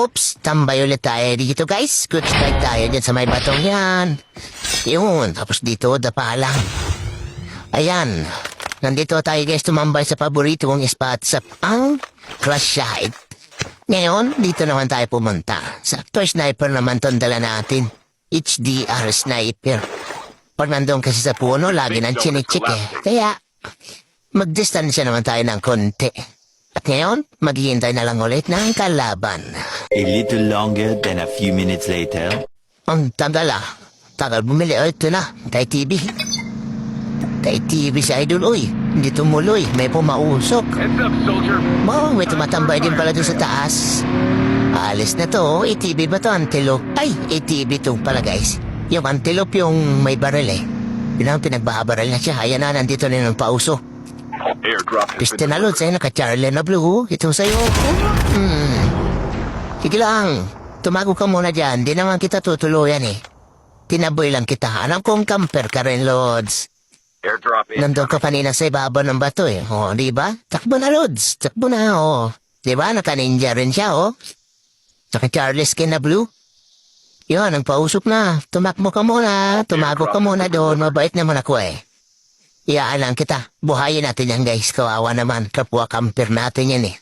Oops, tambay ulit tayo dito guys. Quick strike tayo dyan sa may batong yan. Yun, tapos dito, dapa lang. Ayan, nandito tayo guys tumambay sa paborito kong spot sa ang crush site. Ngayon, dito naman tayo pumunta. Sa toy sniper naman itong dala natin. HDR sniper. Pag nandun kasi sa puno, lagi nang chinichik eh. Kaya, mag-distansya naman tayo ng konti. At ngayon, maghihintay na lang ulit ng kalaban. A little longer than a few minutes later. Ang tagal ah. Tagal bumili. O, ito na. Kay TV. Kay TV si Idol. Uy, hindi tumuloy. May pumausok. Heads up, soldier. May tumatambay din pala dun sa taas. Alis na to. ATV ba to? Antelope? Ay, ATV to pala guys. Yung antelope yung may baril eh. Yun ang pinagbabaril na siya. Ayan na, nandito na yung pauso. Airdrop has Piste been na lod sa'yo, naka-Charlie na blue. Ito sa'yo. Sige lang. Tumago ka muna dyan. Di naman kita tutuluyan eh. Tinaboy lang kita. Alam kong camper ka rin, Lods. airdrop in. Nandun ka kanina sa ibaba ng bato eh. O, di ba? Takbo na, Lods. Takbo na, o. Di ba? Naka-ninja rin siya, o. Naka-Charlie skin na blue. Yun, ang pausok na. Tumakbo ka muna. Tumago ka muna doon. Mabait naman ako eh. Iyaan lang kita. Buhayin natin yan guys. Kawawa naman. Kapwa camper natin yan eh.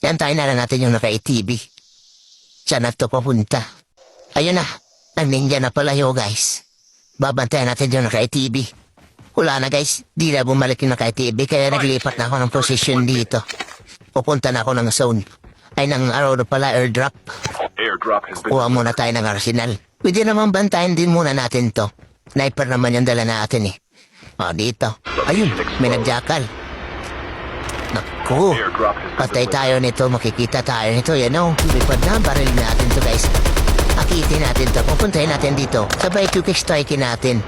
Yan tayo na lang natin yung naka-ATV. Saan na ito papunta? Ayun na. Ang ninja na pala yun guys. Babantayan natin yung naka-ATV. Wala na guys. Di na bumalik yung naka-ATV. Kaya naglipat na ako ng position dito. Pupunta na ako ng zone. Ay ng araw na pala airdrop. Airdrop has been. Kuha muna tayo ng arsenal. Pwede naman bantayan din muna natin to. Sniper naman yung dala natin eh. O, dito. Ayun, may nagjakal. Naku, Airdrop has been. patay tayo nito, makikita tayo nito. Yan o, lipad na, baril natin to guys. Akitin natin to, pupuntahin natin dito. Sabay quick strike natin.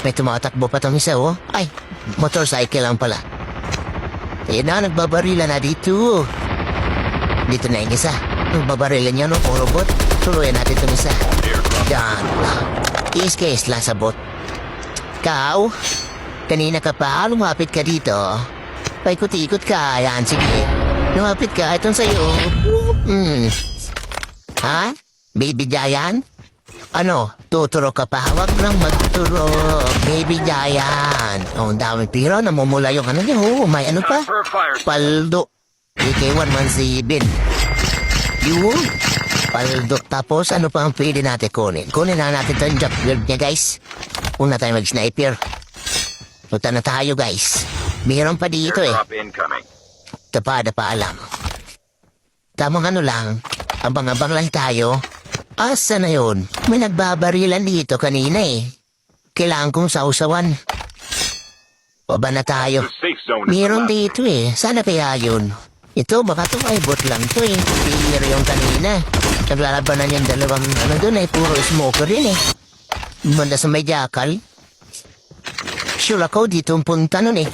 May tumatakbo pa tong isa oh. Ay, motorcycle lang pala. Yan na, nagbabarila na dito. Dito na yung isa. Nagbabarilan niya no, o robot. Tuluyan natin tong isa. Yan. Case lang sa bot. Kau, kanina ka pa, lumapit ka dito. Paikot-ikot ka, yan, sige. Lumapit ka, itong sa'yo. Ha? Baby Giant? Ano, tuturo ka pa? Huwag lang magturo. Baby Giant. Oh, ang daming pira, namumula yung ano niya. Oh, may ano pa? Per fire. Paldo. AK-117. Yun. Paldo. Tapos, ano pa ang pwede natin kunin? Kunin na natin ito yung job build niya, guys. Una tayo mag-sniper. Punta na tayo, guys. Mayroon pa dito eh. Airdrop incoming. Tapada pa alam. Tamang ano lang. Abang-abang lang tayo. Asa na yun? May nagbabarilan dito kanina eh. Kailangan kong sausawan. Baba na tayo. The safe zone is Mayroon collapsed. dito eh. Sana kaya yun? Ito, baka ito ay bot lang to eh. Pero yung kanina. Naglalabanan yung dalawang ano dun eh. Puro smoker yun eh. Banda sa may jakal. Sure ako dito ang punta nun eh.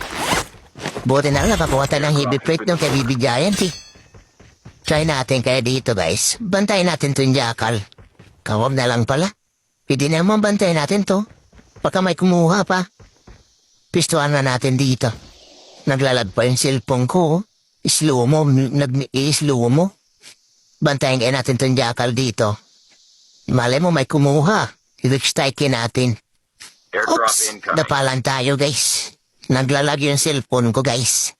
Buti na lang nakakuha tayo ng heavy plate ng kay Baby Giant eh. Try natin kaya dito guys. Bantayin natin to yung jakal. Kawag na lang pala. Pwede naman bantayin natin to. Baka may kumuha pa. Pistuhan na natin dito. Naglalag pa yung cellphone ko. Slow mo. Nag-slow mo. Bantayin kaya natin to yung jakal dito. Malay mo may kumuha. I-strike natin. Airdrop Oops! incoming. Napalan tayo guys. Naglalag yung cellphone ko guys.